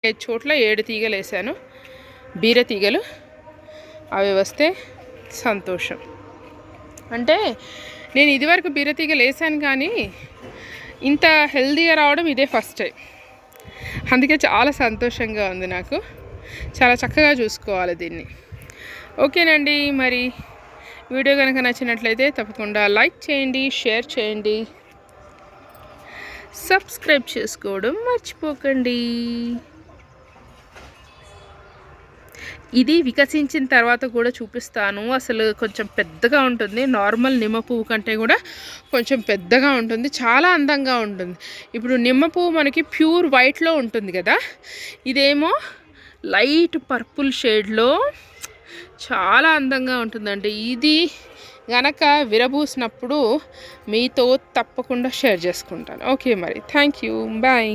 7 చోట్ల 7 తీగలు వేసాను, బీర తీగలు. అవి వస్తే సంతోషం. అంటే నేను ఇదివరకు బీర తీగలు వేసాను కానీ ఇంత హెల్తీగా రావడం ఇదే ఫస్ట్ టైం. అందుకే చాలా సంతోషంగా ఉంది నాకు. చాలా చక్కగా చూసుకోవాలి దీన్ని. ఓకేనండి, మరి వీడియో కనుక నచ్చినట్లయితే తప్పకుండా లైక్ చేయండి, షేర్ చేయండి, సబ్స్క్రైబ్ చేసుకోవడం మర్చిపోకండి. ఇది వికసించిన తర్వాత కూడా చూపిస్తాను. అసలు కొంచెం పెద్దగా ఉంటుంది, నార్మల్ నిమ్మ పువ్వు కంటే కూడా కొంచెం పెద్దగా ఉంటుంది, చాలా అందంగా ఉంటుంది. ఇప్పుడు నిమ్మ పువ్వు మనకి ప్యూర్ వైట్లో ఉంటుంది కదా, ఇదేమో లైట్ పర్పుల్ షేడ్లో చాలా అందంగా ఉంటుందండి. ఇది గనక విరబూసినప్పుడు మీతో తప్పకుండా షేర్ చేసుకుంటాను. ఓకే, మరి థ్యాంక్ యూ, బాయ్.